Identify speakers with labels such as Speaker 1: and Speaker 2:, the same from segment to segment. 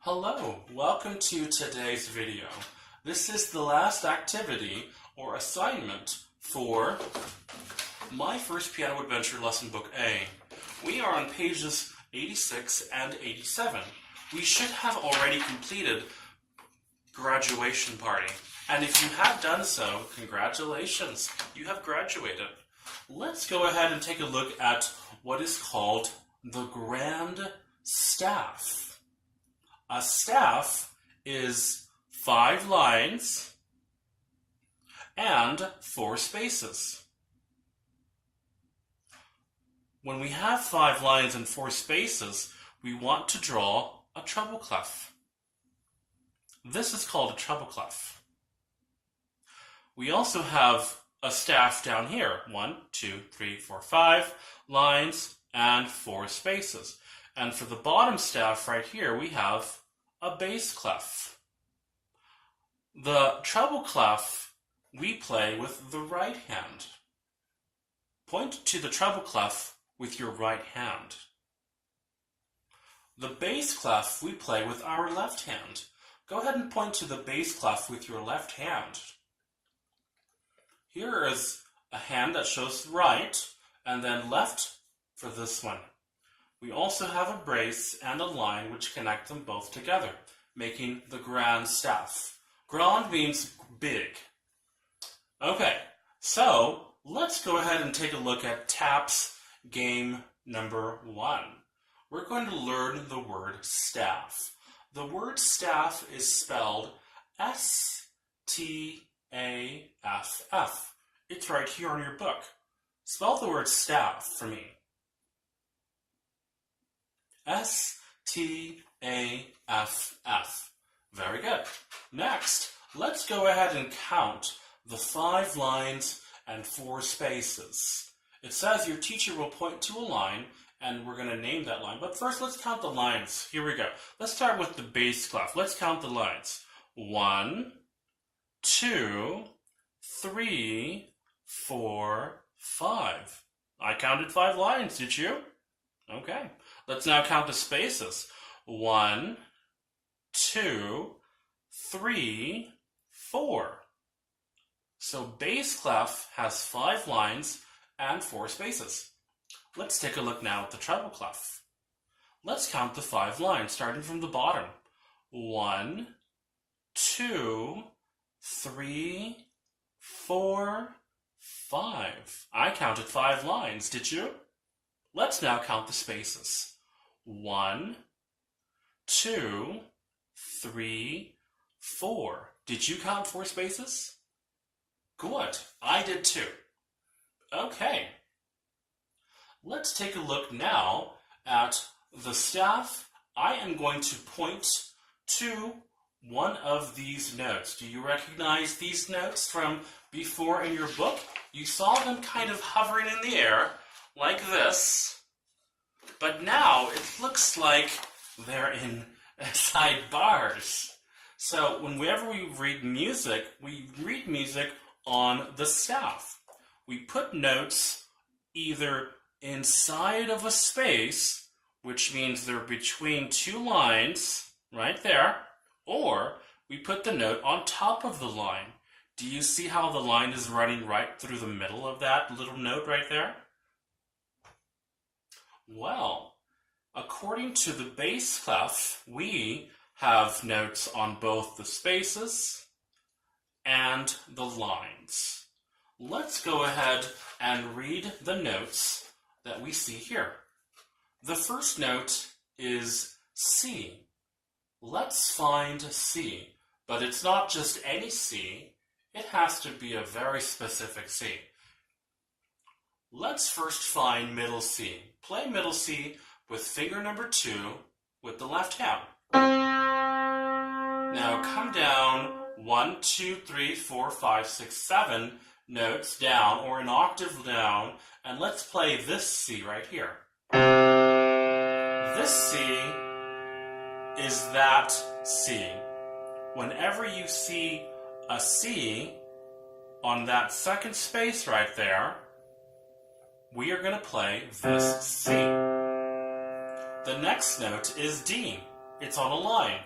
Speaker 1: Hello, welcome to today's video. This is the last activity or assignment for My First Piano Adventure Lesson Book A. We are on pages 86 and 87. We should have already completed graduation party. And if you have done so, congratulations, you have graduated. Let's go ahead and take a look at what is called the grand staff. A staff is 5 lines and 4 spaces. When we have 5 lines and 4 spaces, we want to draw a treble clef. This is called a treble clef. We also have a staff down here, 1, 2, 3, 4, 5 lines and 4 spaces. And for the bottom staff right here, we have a bass clef. The treble clef we play with the right hand. Point to the treble clef with your right hand. The bass clef we play with our left hand. Go ahead and point to the bass clef with your left hand. Here is a hand that shows right, and then left for this one. We also have a brace and a line which connect them both together, making the grand staff. Grand means big. Okay, so let's go ahead and take a look at TAPS game number 1. We're going to learn the word staff. The word staff is spelled S-T-A-F-F. It's right here on your book. Spell the word staff for me. S-T-A-F-F. Very good. Next, let's go ahead and count the 5 lines and 4 spaces. It says your teacher will point to a line, and we're going to name that line. But first, let's count the lines. Here we go. Let's start with the bass clef. Let's count the lines. 1, 2, 3, 4, 5. I counted 5 lines, did you? Okay. Let's now count the spaces. 1, 2, 3, 4. So bass clef has 5 lines and 4 spaces. Let's take a look now at the treble clef. Let's count the 5 lines, starting from the bottom. 1, 2, 3, 4, 5. I counted 5 lines, did you? Let's now count the spaces. 1, 2, 3, 4. Did you count 4 spaces? Good. I did too. Okay. Let's take a look now at the staff. I am going to point to one of these notes. Do you recognize these notes from before in your book? You saw them kind of hovering in the air like this. But now it looks like they're in sidebars. So whenever we read music on the staff. We put notes either inside of a space, which means they're between 2 lines, right there, or we put the note on top of the line. Do you see how the line is running right through the middle of that little note right there? Well, according to the bass clef, we have notes on both the spaces and the lines. Let's go ahead and read the notes that we see here. The first note is C. Let's find C, but it's not just any C. It has to be a very specific C. Let's first find middle C. Play middle C with finger number 2 with the left hand. Now come down 1, 2, 3, 4, 5, 6, 7 notes down, or an octave down, and let's play this C right here. This C is that C. Whenever you see a C on that second space right there, we are going to play this C. The next note is D. It's on a line.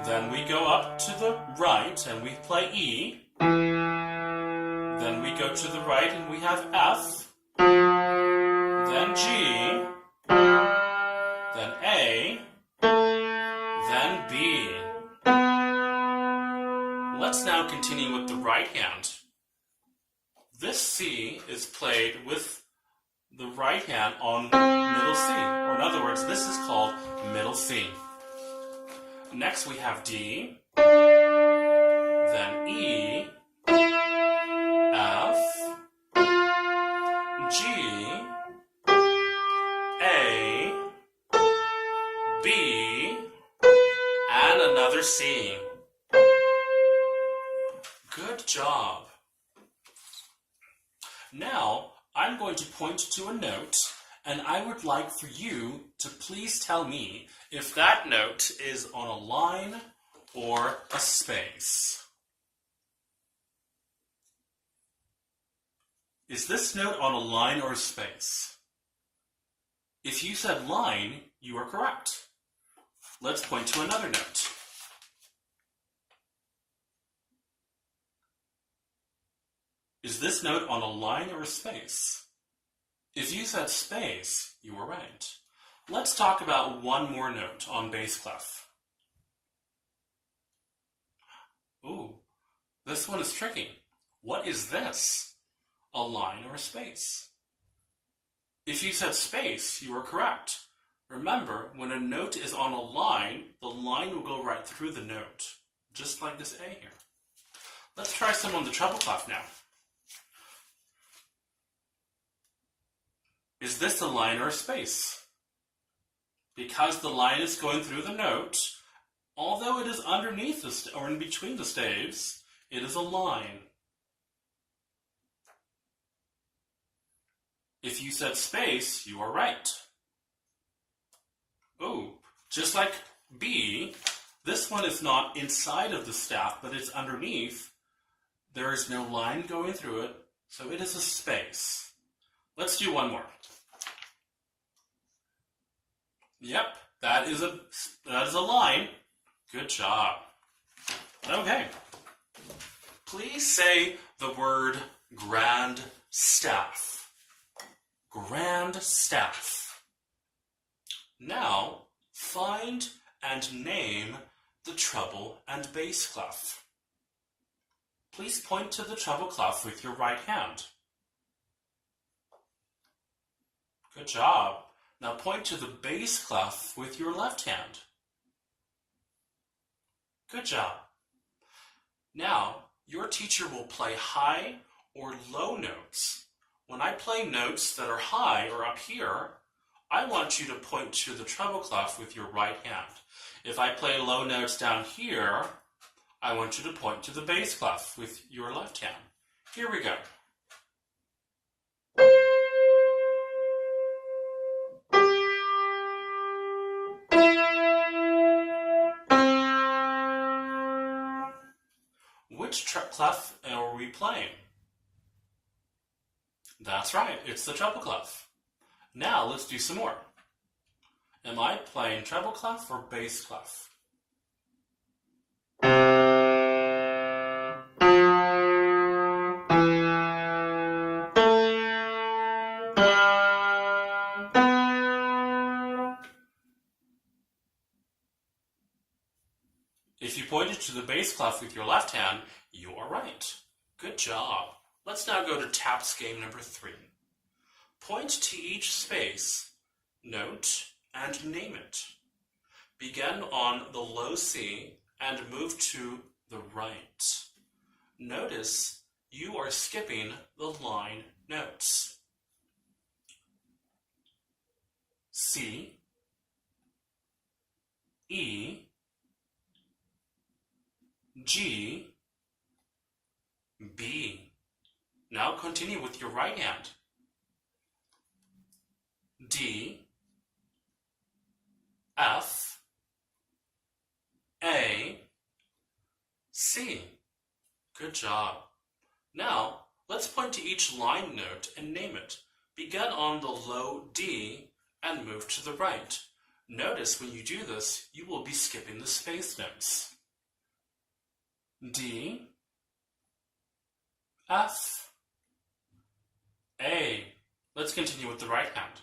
Speaker 1: Then we go up to the right and we play E. Then we go to the right and we have F. Then G. Then A. Then B. Let's now continue with the right hand. This C is played with the right hand on middle C, or in other words, this is called middle C. Next we have D, then E, F, G, A, B, and another C. Good job. Now, I'm going to point to a note, and I would like for you to please tell me if that note is on a line or a space. Is this note on a line or a space? If you said line, you are correct. Let's point to another note. Is this note on a line or a space? If you said space, you were right. Let's talk about one more note on bass clef. Ooh, this one is tricky. What is this? A line or a space? If you said space, you were correct. Remember, when a note is on a line, the line will go right through the note, just like this A here. Let's try some on the treble clef now. Is this a line or a space? Because the line is going through the note, although it is underneath or in between the staves, it is a line. If you said space, you are right. Oh, just like B, this one is not inside of the staff, but it's underneath. There is no line going through it, so it is a space. Let's do one more. Yep, that is a line. Good job. Okay. Please say the word grand staff. Grand staff. Now, find and name the treble and bass clef. Please point to the treble clef with your right hand. Good job. Now point to the bass clef with your left hand. Good job. Now, your teacher will play high or low notes. When I play notes that are high or up here, I want you to point to the treble clef with your right hand. If I play low notes down here, I want you to point to the bass clef with your left hand. Here we go. Which clef are we playing? That's right, it's the treble clef. Now let's do some more. Am I playing treble clef or bass clef? If you pointed to the bass clef with your left hand, you are right. Good job. Let's now go to taps game number 3. Point to each space, note, and name it. Begin on the low C and move to the right. Notice you are skipping the line notes. C, E, G, B. Now continue with your right hand. D, F, A, C. Good job. Now, let's point to each line note and name it. Begin on the low D and move to the right. Notice when you do this, you will be skipping the space notes. D, F, A. Let's continue with the right hand.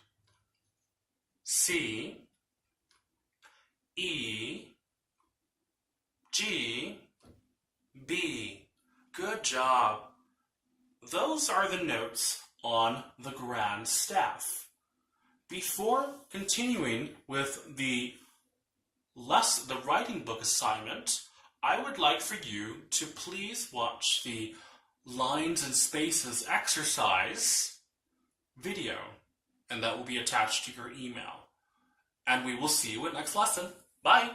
Speaker 1: C, E, G, B. Good job. Those are the notes on the grand staff. Before continuing with the writing book assignment, I would like for you to please watch the lines and spaces exercise video, and that will be attached to your email. And we will see you at next lesson. Bye!